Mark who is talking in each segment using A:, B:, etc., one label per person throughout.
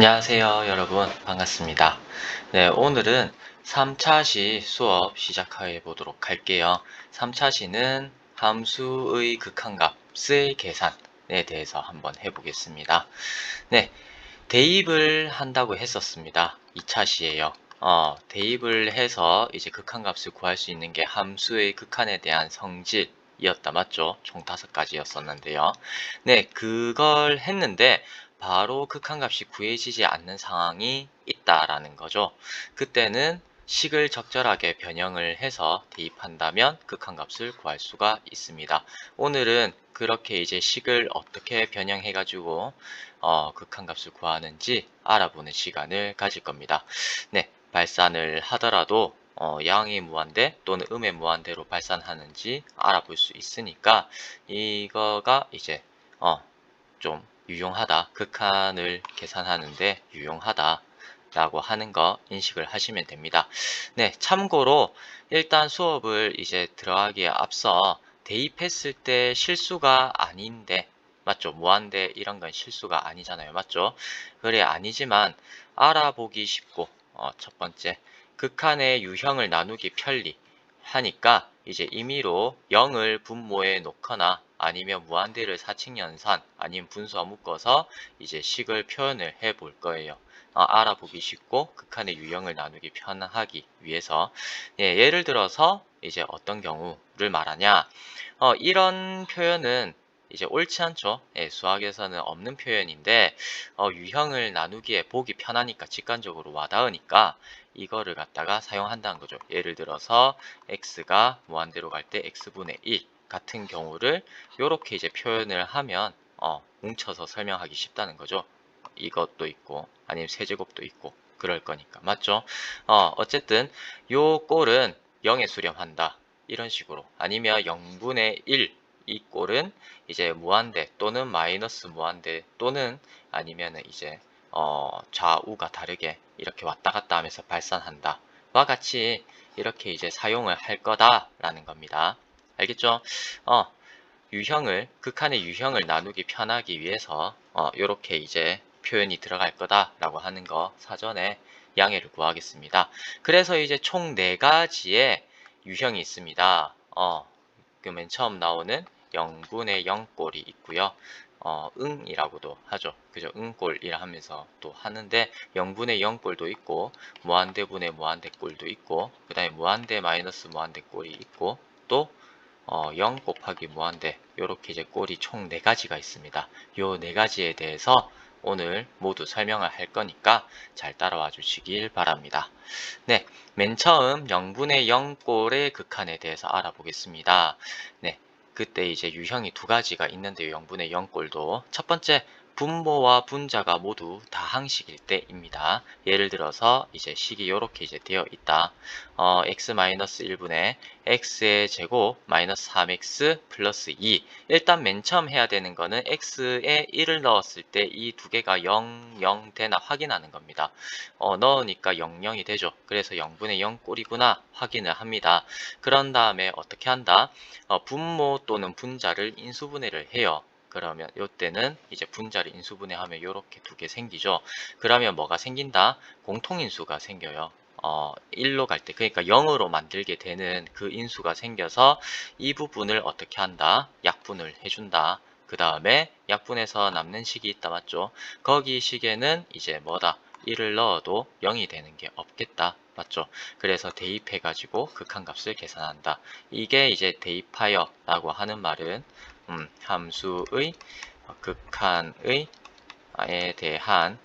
A: 안녕하세요, 여러분. 반갑습니다. 네, 오늘은 3차 시 수업 시작해 보도록 할게요. 3차 시는 함수의 극한값의 계산에 대해서 한번 해보겠습니다. 네, 대입을 한다고 했었습니다. 2차 시에요. 대입을 해서 이제 극한값을 구할 수 있는 게 함수의 극한에 대한 성질이었다. 맞죠? 총 5가지였었는데요. 네, 그걸 했는데 바로 극한값이 구해지지 않는 상황이 있다라는 거죠. 그때는 식을 적절하게 변형을 해서 대입한다면 극한값을 구할 수가 있습니다. 오늘은 그렇게 이제 식을 어떻게 변형해가지고 극한값을 구하는지 알아보는 시간을 가질 겁니다. 네, 발산을 하더라도 양의 무한대 또는 음의 무한대로 발산하는지 알아볼 수 있으니까 이거가 이제 좀 유용하다, 극한을 계산하는데 유용하다 라고 하는 거 인식을 하시면 됩니다. 네, 참고로 일단 수업을 이제 들어가기에 앞서 대입했을 때 실수가 아닌데, 맞죠? 무한대 이런 건 실수가 아니잖아요. 맞죠? 그래, 아니지만 알아보기 쉽고, 첫 번째, 극한의 유형을 나누기 편리 하니까 이제 임의로 0을 분모에 놓거나 아니면 무한대를 사칙연산 아니면 분수와 묶어서 이제 식을 표현을 해 볼 거예요. 알아보기 쉽고 극한의 유형을 나누기 편하기 위해서. 예, 예를 들어서 이제 어떤 경우를 말하냐, 이런 표현은 이제 옳지 않죠. 예, 수학에서는 없는 표현인데 유형을 나누기에 보기 편하니까, 직관적으로 와닿으니까 이거를 갖다가 사용한다는 거죠. 예를 들어서 x가 무한대로 갈 때 x분의 1 같은 경우를 이렇게 이제 표현을 하면 뭉쳐서 설명하기 쉽다는 거죠. 이것도 있고 아니면 세제곱도 있고 그럴 거니까. 맞죠? 어쨌든 요 꼴은 0에 수렴한다, 이런 식으로. 아니면 0분의 1 이 꼴은 이제 무한대 또는 마이너스 무한대 또는 아니면은 이제 좌우가 다르게 이렇게 왔다 갔다 하면서 발산한다 와 같이 이렇게 이제 사용을 할 거다라는 겁니다. 알겠죠? 극한의 유형을 나누기 편하기 위해서 이렇게 이제 표현이 들어갈 거다라고 하는 거 사전에 양해를 구하겠습니다. 그래서 이제 총 4가지의 유형이 있습니다. 그 맨 처음 나오는 0분의 0꼴이 있고요. 응이라고도 하죠. 그죠? 응꼴이라 하면서 또 하는데 0분의 0꼴도 있고 무한대분의 무한대꼴도 있고 그 다음에 무한대 마이너스 무한대꼴이 있고 또 0 곱하기 무한대, 요렇게 이제 꼴이 총 4가지가 있습니다. 요 4가지에 대해서 오늘 모두 설명을 할 거니까 잘 따라와 주시길 바랍니다. 네, 맨 처음 0분의 0꼴의 극한에 대해서 알아보겠습니다. 네, 그때 이제 유형이 2가지가 있는데요. 0분의 0꼴도 첫 번째, 분모와 분자가 모두 다항식일 때입니다. 예를 들어서 이제 식이 이렇게 이제 되어 있다. x-1분의 x의 제곱 마이너스 3x 플러스 2. 일단 맨 처음 해야 되는 거는 x에 1을 넣었을 때 이 두 개가 0, 0 되나 확인하는 겁니다. 넣으니까 0, 0이 되죠. 그래서 0분의 0 꼴이구나 확인을 합니다. 그런 다음에 어떻게 한다? 분모 또는 분자를 인수분해를 해요. 그러면 이때는 이제 분자를 인수분해하면 이렇게 2개 생기죠. 그러면 뭐가 생긴다? 공통인수가 생겨요. 1로 갈 때, 그러니까 0으로 만들게 되는 그 인수가 생겨서 이 부분을 어떻게 한다? 약분을 해준다. 그 다음에 약분해서 남는 식이 있다. 맞죠? 거기 식에는 이제 뭐다? 1을 넣어도 0이 되는 게 없겠다. 맞죠? 그래서 대입해가지고 극한값을 계산한다. 이게 이제 대입하여 라고 하는 말은 함수의 극한의 에 대한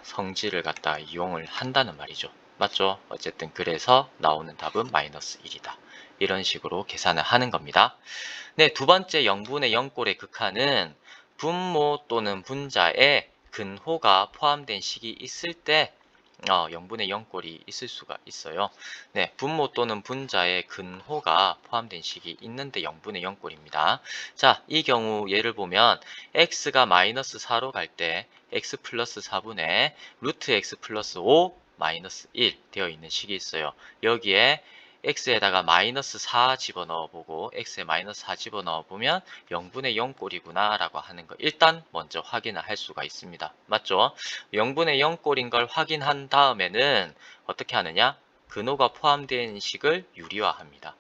A: 성질을 갖다 이용을 한다는 말이죠. 맞죠? 어쨌든 그래서 나오는 답은 마이너스 1이다. 이런 식으로 계산을 하는 겁니다. 네, 두 번째 0분의 0꼴의 극한은 분모 또는 분자에 근호가 포함된 식이 있을 때 0분의 0꼴이 있을 수가 있어요. 네, 분모 또는 분자에 근호가 포함된 식이 있는데 0분의 0꼴입니다. 자, 이 경우 예를 보면 x가 마이너스 4로 갈 때 x 플러스 4분의 루트 x 플러스 5 마이너스 1 되어 있는 식이 있어요. 여기에 x에다가 마이너스 4 집어넣어 보고 x에 마이너스 4 집어넣어 보면 0분의 0 꼴이구나 라고 하는 거 일단 먼저 확인을 할 수가 있습니다. 맞죠? 0분의 0 꼴인 걸 확인한 다음에는 어떻게 하느냐? 근호가 포함된 식을 유리화합니다.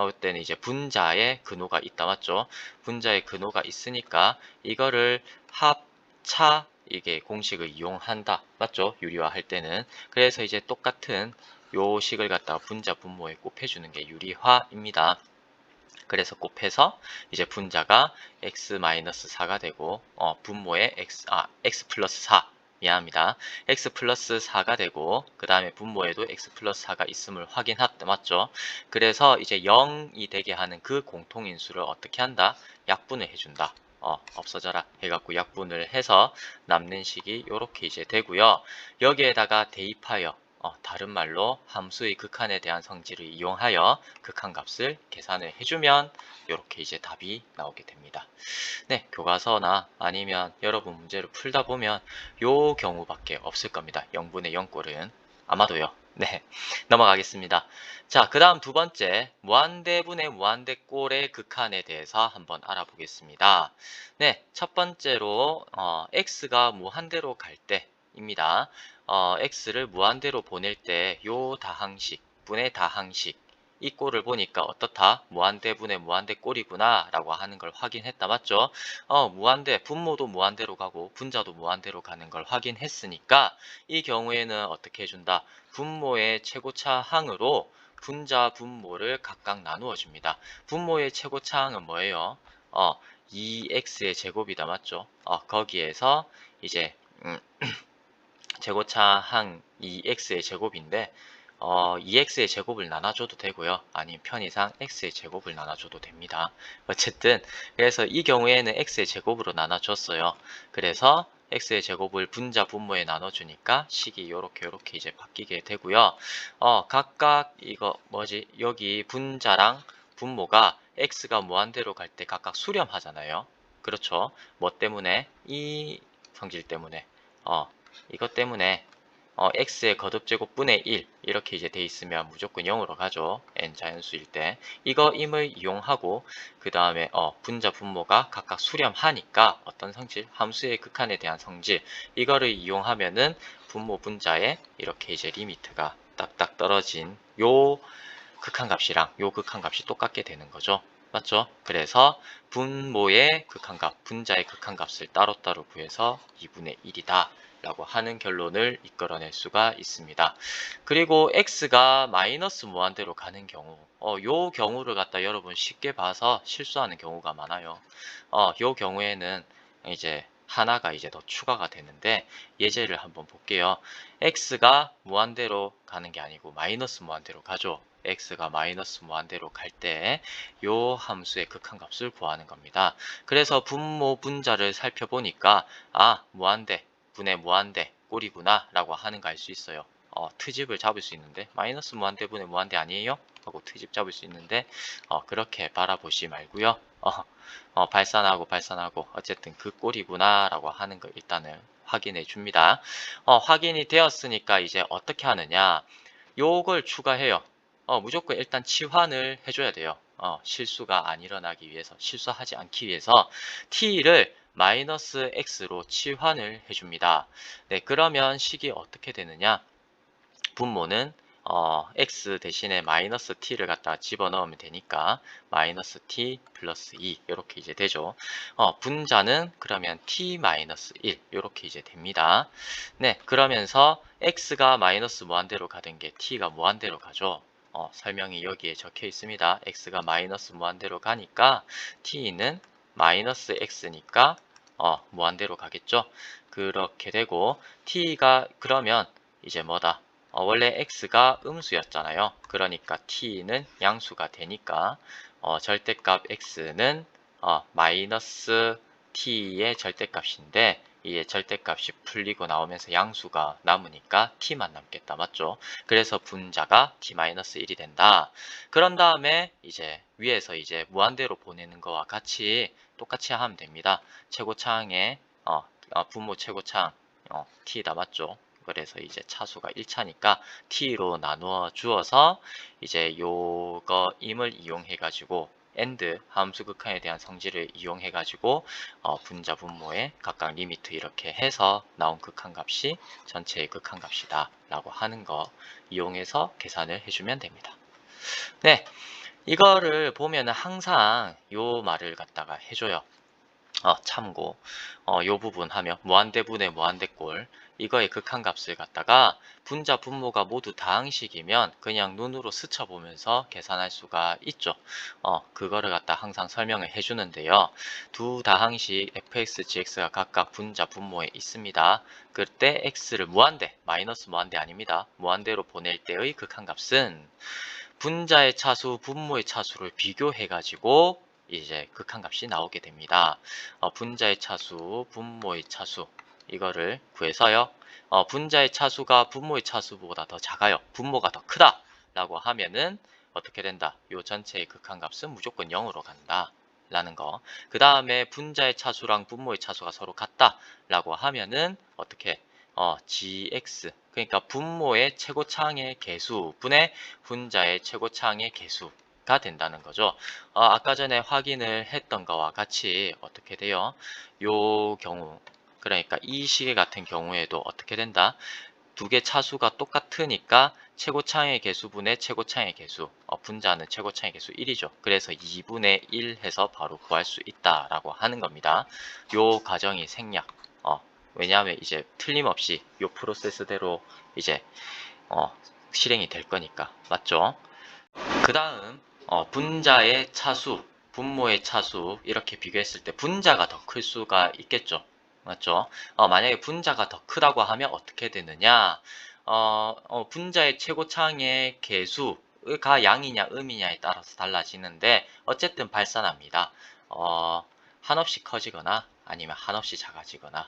A: 이때는 이제 분자에 근호가 있다. 맞죠? 분자에 근호가 있으니까 이거를 합차 이게 공식을 이용한다. 맞죠? 유리화할 때는. 그래서 이제 똑같은 요 식을 갖다가 분자 분모에 곱해주는 게 유리화입니다. 그래서 곱해서 이제 분자가 x-4가 되고 분모에 x 플러스 4 미안합니다. x 플러스 4가 되고 그 다음에 분모에도 x 플러스 4가 있음을 확인했다. 맞죠? 그래서 이제 0이 되게 하는 그 공통인수를 어떻게 한다? 약분을 해준다. 없어져라 해갖고 약분을 해서 남는 식이 이렇게 이제 되고요. 여기에다가 대입하여 다른 말로 함수의 극한에 대한 성질을 이용하여 극한값을 계산을 해주면 이렇게 이제 답이 나오게 됩니다. 네, 교과서나 아니면 여러분 문제를 풀다 보면 요 경우밖에 없을 겁니다. 0분의 0꼴은 아마도요. 네, 넘어가겠습니다. 자, 그 다음 두 번째 무한대분의 무한대꼴의 극한에 대해서 한번 알아보겠습니다. 네, 첫 번째로 x가 무한대로 갈 때입니다. x를 무한대로 보낼 때 요 다항식, 분의 다항식 이 꼴을 보니까 어떻다? 무한대분의 무한대꼴이구나 라고 하는 걸 확인했다. 맞죠? 무한대, 분모도 무한대로 가고 분자도 무한대로 가는 걸 확인했으니까 이 경우에는 어떻게 해준다? 분모의 최고차 항으로 분자 분모를 각각 나누어 줍니다. 분모의 최고차 항은 뭐예요? 2x의 제곱이다. 맞죠? 거기에서 이제 제고차 항 2x의 제곱인데 2x의 제곱을 나눠줘도 되고요. 아니면 편의상 x의 제곱을 나눠줘도 됩니다. 어쨌든 그래서 이 경우에는 x의 제곱으로 나눠줬어요. 그래서 x의 제곱을 분자 분모에 나눠주니까 식이 요렇게 이제 바뀌게 되고요. 각각 이거 뭐지? 여기 분자랑 분모가 x가 무한대로 갈 때 각각 수렴하잖아요. 그렇죠? 뭐 때문에? 이 성질 때문에. 이것 때문에 x의 거듭제곱 분의 1 이렇게 이제 돼 있으면 무조건 0으로 가죠. n 자연수일 때 이거 임을 이용하고 그 다음에 분자 분모가 각각 수렴하니까 어떤 성질? 함수의 극한에 대한 성질 이거를 이용하면은 분모 분자에 이렇게 이제 리미트가 딱딱 떨어진 요 극한값이랑 요 극한값이 똑같게 되는 거죠. 맞죠? 그래서 분모의 극한값, 분자의 극한값을 따로따로 구해서 2분의 1이다. 라고 하는 결론을 이끌어낼 수가 있습니다. 그리고 x가 마이너스 무한대로 가는 경우 요 경우를 갖다 여러분 쉽게 봐서 실수하는 경우가 많아요. 요 경우에는 이제 하나가 이제 더 추가가 되는데 예제를 한번 볼게요. x가 무한대로 가는 게 아니고 마이너스 무한대로 가죠. x가 마이너스 무한대로 갈 때 요 함수의 극한값을 구하는 겁니다. 그래서 분모 분자를 살펴보니까 무한대 분의 무한대 꼴이구나 라고 하는 거 알 수 있어요. 트집을 잡을 수 있는데 마이너스 무한대 분의 무한대 아니에요? 하고 트집 잡을 수 있는데 그렇게 바라보지 말고요. 발산하고 어쨌든 그 꼴이구나 라고 하는 거 일단은 확인해 줍니다. 확인이 되었으니까 이제 어떻게 하느냐 요걸 추가해요. 무조건 일단 치환을 해줘야 돼요. 실수가 안 일어나기 위해서 실수하지 않기 위해서 t를 마이너스 x로 치환을 해줍니다. 네, 그러면 식이 어떻게 되느냐? 분모는 x 대신에 마이너스 t를 갖다 집어넣으면 되니까 마이너스 t 플러스 2 이렇게 이제 되죠. 분자는 그러면 t 마이너스 1 이렇게 이제 됩니다. 네, 그러면서 x가 마이너스 무한대로 가던 게 t가 무한대로 가죠. 설명이 여기에 적혀 있습니다. x가 마이너스 무한대로 가니까 t는 마이너스 x니까 무한대로 가겠죠. 그렇게 되고 t가 그러면 이제 뭐다? 원래 x가 음수였잖아요. 그러니까 t는 양수가 되니까 절대값 x는 마이너스 t의 절대값인데 이게 절대값이 풀리고 나오면서 양수가 남으니까 t만 남겠다. 맞죠? 그래서 분자가 t-1이 된다. 그런 다음에 이제 위에서 이제 무한대로 보내는 거와 같이 똑같이 하면 됩니다. 최고차항에 분모 최고차항 t다. 맞죠? 그래서 이제 차수가 1차니까 t로 나누어 주어서 이제 요거 임을 이용해 가지고 and 함수 극한에 대한 성질을 이용해 가지고 분자 분모의 각각 리미트 이렇게 해서 나온 극한값이 전체의 극한값이다 라고 하는 거 이용해서 계산을 해주면 됩니다. 네, 이거를 보면은 항상 요 말을 갖다가 해줘요. 참고 요 부분 하면 무한대분의 무한대꼴 이거의 극한값을 갖다가 분자 분모가 모두 다항식이면 그냥 눈으로 스쳐보면서 계산할 수가 있죠. 그거를 갖다 항상 설명을 해주는데요. 두 다항식 fx, gx가 각각 분자 분모에 있습니다. 그때 x를 무한대, 마이너스 무한대 아닙니다. 무한대로 보낼 때의 극한값은 분자의 차수, 분모의 차수를 비교해가지고 이제 극한값이 나오게 됩니다. 분자의 차수, 분모의 차수 이거를 구해서요. 분자의 차수가 분모의 차수보다 더 작아요. 분모가 더 크다 라고 하면은 어떻게 된다? 요 전체의 극한값은 무조건 0으로 간다 라는 거. 그 다음에 분자의 차수랑 분모의 차수가 서로 같다 라고 하면은 어떻게 gx 그러니까 분모의 최고차항의 개수 분의 분자의 최고차항의 개수가 된다는 거죠. 아까 전에 확인을 했던 거와 같이 어떻게 돼요? 요 경우 그러니까 이 시계 같은 경우에도 어떻게 된다? 두 개 차수가 똑같으니까 최고차항의 개수분의 최고차항의 개수 분자는 최고차항의 개수 1이죠. 그래서 2분의 1 해서 바로 구할 수 있다라고 하는 겁니다. 요 과정이 생략 왜냐하면 이제 틀림없이 요 프로세스대로 이제 실행이 될 거니까 맞죠? 그 다음 분자의 차수, 분모의 차수 이렇게 비교했을 때 분자가 더 클 수가 있겠죠. 맞죠? 만약에 분자가 더 크다고 하면 어떻게 되느냐? 분자의 최고차항의 개수가 양이냐 음이냐에 따라서 달라지는데 어쨌든 발산합니다. 한없이 커지거나 아니면 한없이 작아지거나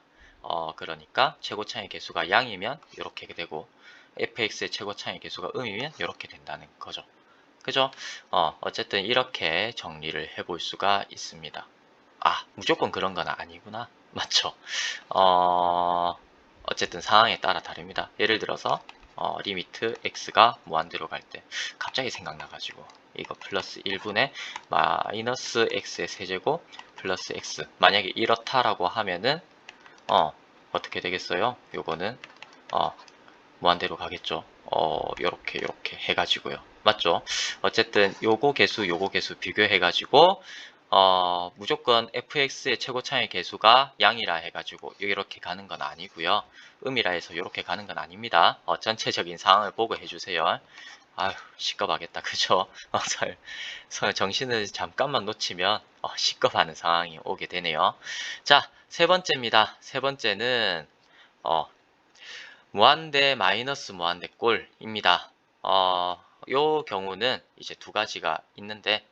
A: 그러니까 최고차항의 개수가 양이면 이렇게 되고 fx의 최고차항의 개수가 음이면 이렇게 된다는 거죠. 그죠? 어쨌든 이렇게 정리를 해볼 수가 있습니다. 무조건 그런 건 아니구나. 맞죠? 어쨌든 상황에 따라 다릅니다. 예를 들어서 리미트 x가 무한대로 갈 때 갑자기 생각나가지고 이거 플러스 1분의 마이너스 x의 세제곱 플러스 x 만약에 이렇다라고 하면은 어떻게 되겠어요? 요거는 무한대로 가겠죠. 요렇게 해가지고요. 맞죠? 어쨌든 요거 개수 비교해가지고 무조건 fx의 최고차의 개수가 양이라 해가지고 이렇게 가는 건 아니고요. 음이라 해서 이렇게 가는 건 아닙니다. 전체적인 상황을 보고 해주세요. 아휴 시겁하겠다 그죠? 정신을 잠깐만 놓치면 시겁하는 상황이 오게 되네요. 자, 세 번째입니다. 세 번째는 무한대 마이너스 무한대 꼴입니다. 요 경우는 이제 두 가지가 있는데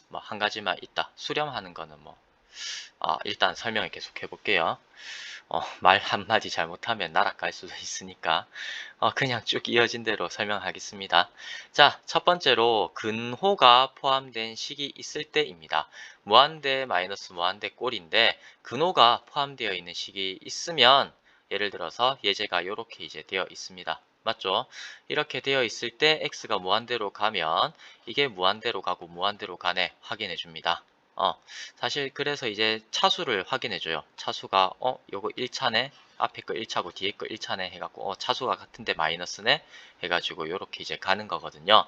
A: 뭐 한 가지만 있다. 수렴하는 거는 뭐 일단 설명을 계속 해볼게요. 말 한마디 잘못하면 날아갈 수도 있으니까 그냥 쭉 이어진 대로 설명하겠습니다. 자, 첫 번째로 근호가 포함된 식이 있을 때입니다. 무한대 마이너스 무한대 꼴인데 근호가 포함되어 있는 식이 있으면 예를 들어서 예제가 이렇게 이제 되어 있습니다. 맞죠? 이렇게 되어 있을 때 x가 무한대로 가면 이게 무한대로 가고 무한대로 가네 확인해 줍니다. 사실 그래서 이제 차수를 확인해 줘요. 차수가 요거 1차네 앞에 거 1차고 뒤에 거 1차네 해갖고 차수가 같은데 마이너스네 해가지고 요렇게 이제 가는 거거든요.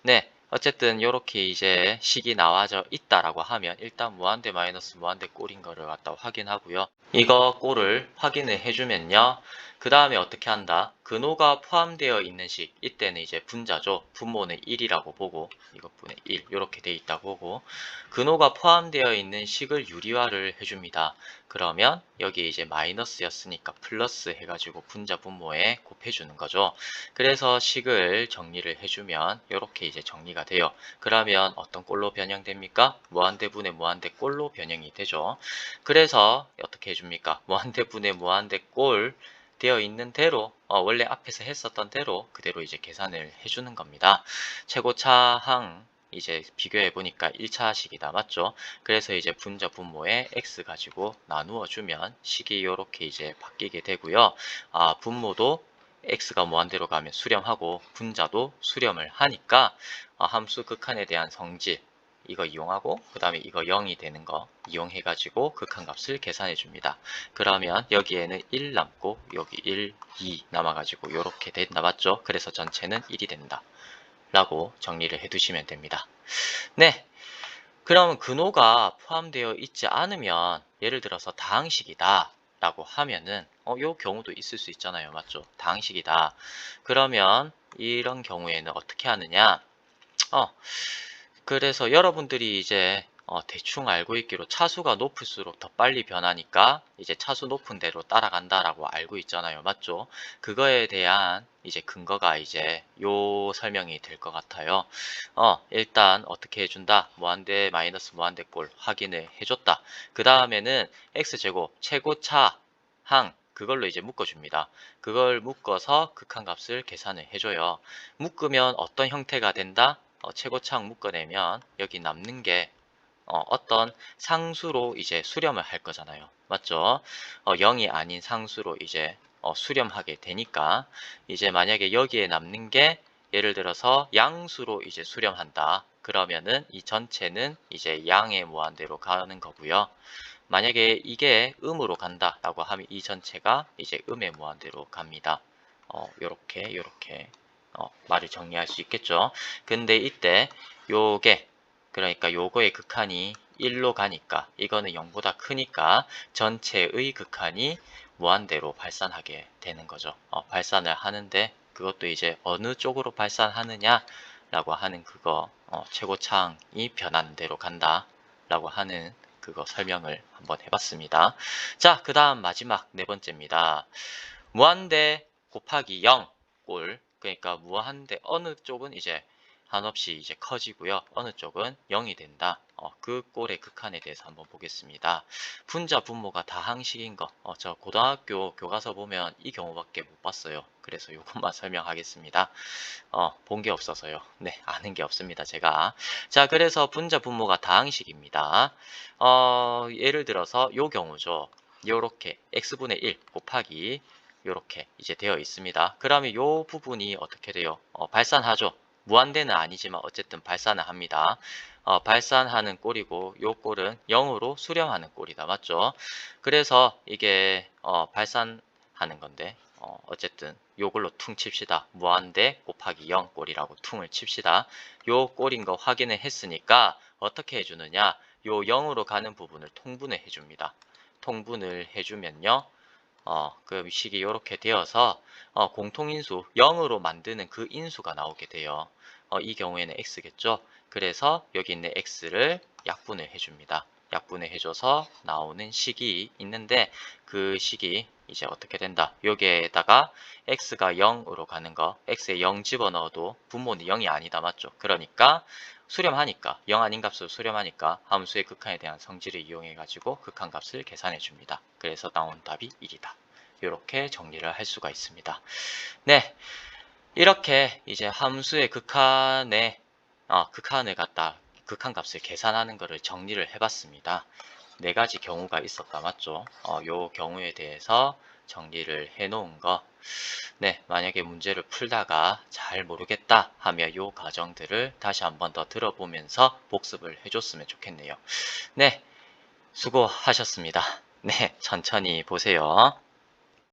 A: 네, 어쨌든 요렇게 이제 식이 나와져 있다라고 하면 일단 무한대 마이너스 무한대 꼴인 거를 갖다 확인하고요. 이거 꼴을 확인을 해주면요. 그 다음에 어떻게 한다? 근호가 포함되어 있는 식, 이때는 이제 분자죠. 분모는 1이라고 보고 이것분의 1 이렇게 돼 있다고 보고 근호가 포함되어 있는 식을 유리화를 해줍니다. 그러면 여기 이제 마이너스였으니까 플러스 해가지고 분자 분모에 곱해주는 거죠. 그래서 식을 정리를 해주면 이렇게 이제 정리가 돼요. 그러면 어떤 꼴로 변형됩니까? 무한대분의 무한대꼴로 변형이 되죠. 그래서 어떻게 해줍니까? 무한대분의 무한대꼴 되어 있는 대로 원래 앞에서 했었던 대로 그대로 이제 계산을 해주는 겁니다. 최고차항 이제 비교해 보니까 1차식이다 맞죠? 그래서 이제 분자 분모에 x 가지고 나누어 주면 식이 이렇게 이제 바뀌게 되고요. 분모도 x가 무한대로 가면 수렴하고 분자도 수렴을 하니까 함수 극한에 대한 성질 이거 이용하고 그 다음에 이거 0이 되는 거 이용해 가지고 극한값을 계산해 줍니다. 그러면 여기에는 1 남고 여기 1, 2 남아 가지고 이렇게 된다 맞죠? 그래서 전체는 1이 된다 라고 정리를 해 두시면 됩니다. 네, 그럼 근호가 포함되어 있지 않으면 예를 들어서 다항식이다 라고 하면은 요 경우도 있을 수 있잖아요. 맞죠? 다항식이다. 그러면 이런 경우에는 어떻게 하느냐? 그래서 여러분들이 이제 대충 알고 있기로 차수가 높을수록 더 빨리 변하니까 이제 차수 높은 대로 따라간다라고 알고 있잖아요. 맞죠? 그거에 대한 이제 근거가 이제 요 설명이 될 것 같아요. 일단 어떻게 해준다? 무한대 마이너스 무한대 꼴 확인을 해줬다. 그 다음에는 x제곱 최고차 항 그걸로 이제 묶어줍니다. 그걸 묶어서 극한값을 계산을 해줘요. 묶으면 어떤 형태가 된다? 최고차항 묶어내면 여기 남는 게 어떤 상수로 이제 수렴을 할 거잖아요. 맞죠? 0이 아닌 상수로 이제 수렴하게 되니까 이제 만약에 여기에 남는 게 예를 들어서 양수로 이제 수렴한다. 그러면은 이 전체는 이제 양의 무한대로 가는 거고요. 만약에 이게 음으로 간다라고 하면 이 전체가 이제 음의 무한대로 갑니다. 요렇게 말을 정리할 수 있겠죠. 근데 이때 요게 그러니까 요거의 극한이 1로 가니까 이거는 0보다 크니까 전체의 극한이 무한대로 발산하게 되는 거죠. 발산을 하는데 그것도 이제 어느 쪽으로 발산하느냐 라고 하는 그거 최고차항이 변하는 대로 간다 라고 하는 그거 설명을 한번 해봤습니다. 자, 그 다음 마지막 네 번째입니다. 무한대 곱하기 0 꼴, 그러니까 무한대 어느 쪽은 이제 한없이 이제 커지고요. 어느 쪽은 0이 된다. 그 꼴의 극한에 대해서 한번 보겠습니다. 분자 분모가 다항식인 거. 저 고등학교 교과서 보면 이 경우밖에 못 봤어요. 그래서 이것만 설명하겠습니다. 본 게 없어서요. 네, 아는 게 없습니다. 제가. 자, 그래서 분자 분모가 다항식입니다. 예를 들어서 요 경우죠. 요렇게 x분의 1 곱하기 요렇게 이제 되어 있습니다. 그러면 요 부분이 어떻게 돼요? 발산하죠. 무한대는 아니지만 어쨌든 발산을 합니다. 발산하는 꼴이고 요 꼴은 0으로 수렴하는 꼴이다. 맞죠? 그래서 이게 발산하는 건데 어쨌든 요걸로 퉁 칩시다. 무한대 곱하기 0 꼴이라고 퉁을 칩시다. 요 꼴인 거 확인을 했으니까 어떻게 해주느냐? 요 0으로 가는 부분을 통분을 해줍니다. 통분을 해주면요. 그 식이 이렇게 되어서 공통인수 0으로 만드는 그 인수가 나오게 돼요. 이 경우에는 x겠죠. 그래서 여기 있는 x를 약분을 해줍니다. 약분을 해줘서 나오는 식이 있는데 그 식이 이제 어떻게 된다. 여기에다가 x가 0으로 가는 거 x에 0 집어넣어도 분모는 0이 아니다. 맞죠? 그러니까 수렴하니까 0 아닌 값으로 수렴하니까 함수의 극한에 대한 성질을 이용해 가지고 극한값을 계산해 줍니다. 그래서 나온 답이 1이다. 이렇게 정리를 할 수가 있습니다. 네, 이렇게 이제 함수의 극한을 갖다 극한값을 계산하는 것을 정리를 해봤습니다. 네 가지 경우가 있었다 맞죠? 요 경우에 대해서 정리를 해 놓은 거. 네, 만약에 문제를 풀다가 잘 모르겠다 하면 요 과정들을 다시 한번 더 들어보면서 복습을 해줬으면 좋겠네요. 네, 수고하셨습니다. 네, 천천히 보세요.